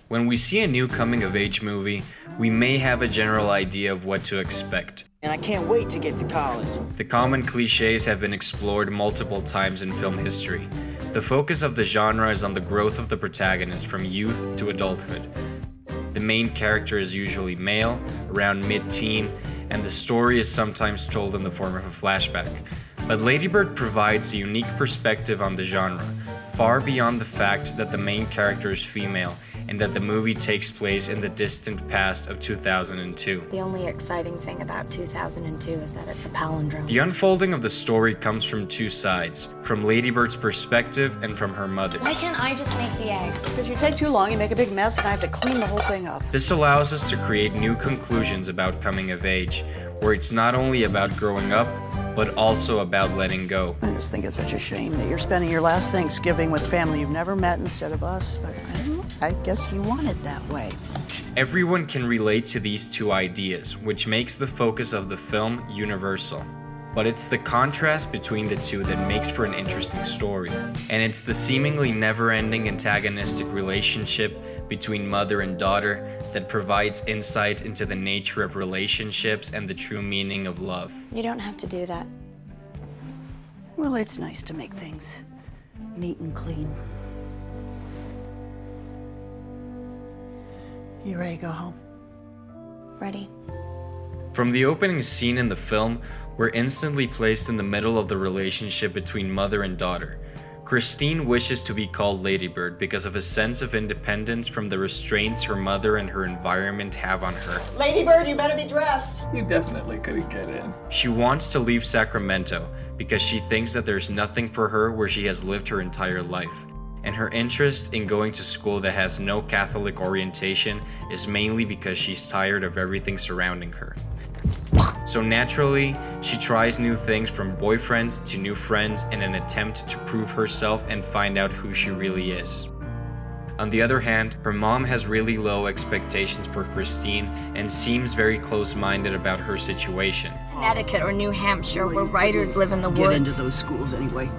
When we see a new coming-of-age movie, we may have a general idea of what to expect. And I can't wait to get to college. The common cliches have been explored multiple times in film history. The focus of the genre is on the growth of the protagonist from youth to adulthood. The main character is usually male, around mid-teen, and the story is sometimes told in the form of a flashback. But Lady Bird provides a unique perspective on the genre, far beyond the fact that the main character is female and that the movie takes place in the distant past of 2002. The only exciting thing about 2002 is that it's a palindrome. The unfolding of the story comes from two sides, from Lady Bird's perspective and from her mother. Why can't I just make the eggs? Because you take too long, you make a big mess, and I have to clean the whole thing up. This allows us to create new conclusions about coming of age, where it's not only about growing up, but also about letting go. I just think it's such a shame that you're spending your last Thanksgiving with a family you've never met instead of us, but I guess you want it that way. Everyone can relate to these two ideas, which makes the focus of the film universal. But it's the contrast between the two that makes for an interesting story. And it's the seemingly never-ending antagonistic relationship between mother and daughter that provides insight into the nature of relationships and the true meaning of love. You don't have to do that. Well, it's nice to make things neat and clean. You ready to go home? Ready? From the opening scene in the film, we're instantly placed in the middle of the relationship between mother and daughter. Christine wishes to be called Lady Bird because of a sense of independence from the restraints her mother and her environment have on her. Lady Bird, you better be dressed. You definitely couldn't get in. She wants to leave Sacramento because she thinks that there's nothing for her where she has lived her entire life. And her interest in going to school that has no Catholic orientation is mainly because she's tired of everything surrounding her. So naturally, she tries new things from boyfriends to new friends in an attempt to prove herself and find out who she really is. On the other hand, her mom has really low expectations for Christine and seems very close-minded about her situation. Connecticut or New Hampshire, where writers live in the woods. Get into those schools anyway.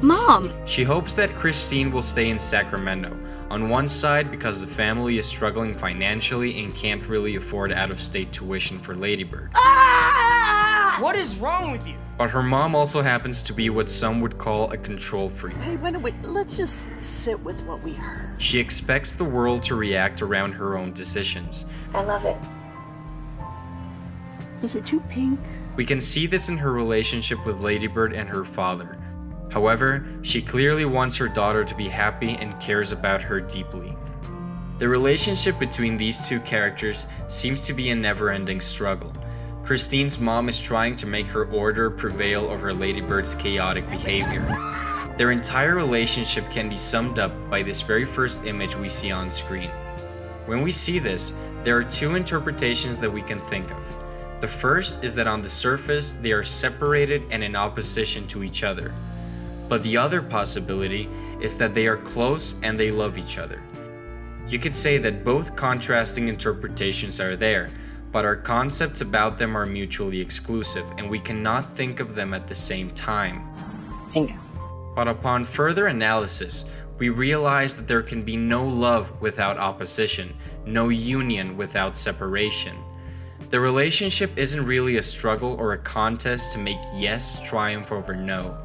Mom! She hopes that Christine will stay in Sacramento. On one side, because the family is struggling financially and can't really afford out-of-state tuition for Lady Bird. What is wrong with you? But her mom also happens to be what some would call a control freak. Hey, wait, let's just sit with what we heard. She expects the world to react around her own decisions. I love it. Is it too pink? We can see this in her relationship with Lady Bird and her father. However, she clearly wants her daughter to be happy and cares about her deeply. The relationship between these two characters seems to be a never-ending struggle. Christine's mom is trying to make her order prevail over Lady Bird's chaotic behavior. Their entire relationship can be summed up by this very first image we see on screen. When we see this, there are two interpretations that we can think of. The first is that on the surface, they are separated and in opposition to each other. But the other possibility is that they are close and they love each other. You could say that both contrasting interpretations are there, but our concepts about them are mutually exclusive and we cannot think of them at the same time. Bingo. But upon further analysis, we realize that there can be no love without opposition, no union without separation. The relationship isn't really a struggle or a contest to make yes triumph over no.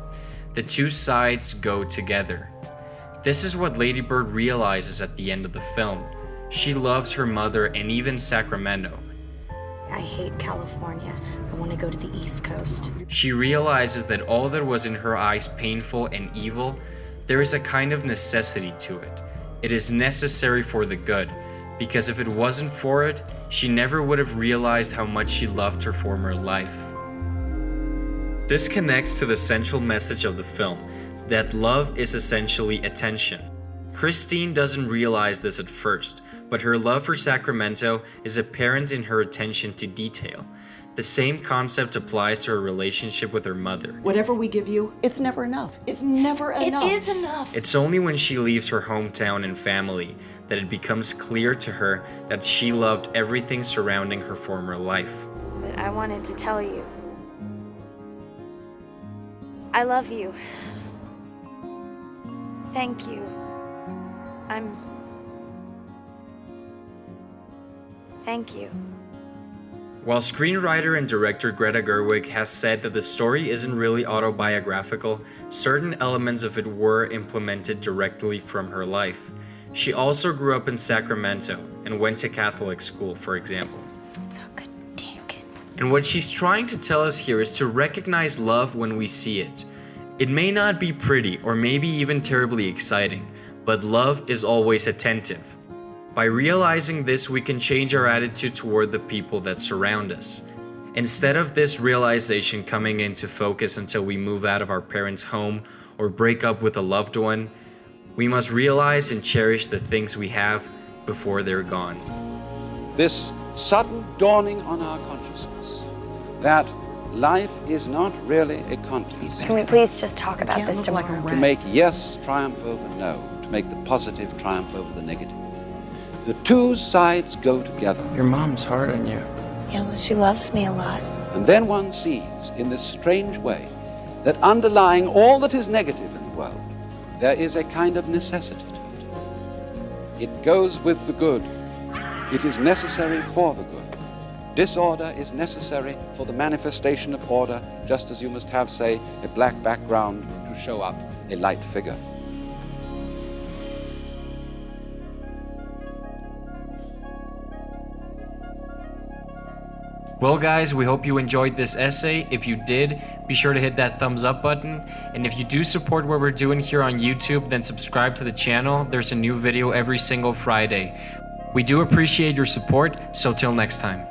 The two sides go together. This is what Lady Bird realizes at the end of the film. She loves her mother and even Sacramento. I hate California. I want to go to the East Coast. She realizes that all that was in her eyes painful and evil, there is a kind of necessity to it. It is necessary for the good, because if it wasn't for it, she never would have realized how much she loved her former life. This connects to the central message of the film, that love is essentially attention. Christine doesn't realize this at first, but her love for Sacramento is apparent in her attention to detail. The same concept applies to her relationship with her mother. Whatever we give you, it's never enough. It's never enough. It is enough. It's only when she leaves her hometown and family that it becomes clear to her that she loved everything surrounding her former life. But I wanted to tell you. I love you. Thank you. I'm Thank you. While screenwriter and director Greta Gerwig has said that the story isn't really autobiographical, certain elements of it were implemented directly from her life. She also grew up in Sacramento and went to Catholic school, for example. Suck a dick. And what she's trying to tell us here is to recognize love when we see it. It may not be pretty or maybe even terribly exciting, but love is always attentive. By realizing this, we can change our attitude toward the people that surround us. Instead of this realization coming into focus until we move out of our parents' home or break up with a loved one, we must realize and cherish the things we have before they're gone. This sudden dawning on our consciousness that life is not really a contest. Can we please just talk about Can't this look tomorrow? like a To rat. make yes triumph over no, to make the positive triumph over the negative. The two sides go together. Your mom's hard on you. Yeah, well, she loves me a lot. And then one sees, in this strange way, that underlying all that is negative in the world, there is a kind of necessity to it. It goes with the good. It is necessary for the good. Disorder is necessary for the manifestation of order, just as you must have, say, a black background to show up a light figure. Well guys, we hope you enjoyed this essay. If you did, be sure to hit that thumbs up button. And if you do support what we're doing here on YouTube, then subscribe to the channel. There's a new video every single Friday. We do appreciate your support, so till next time.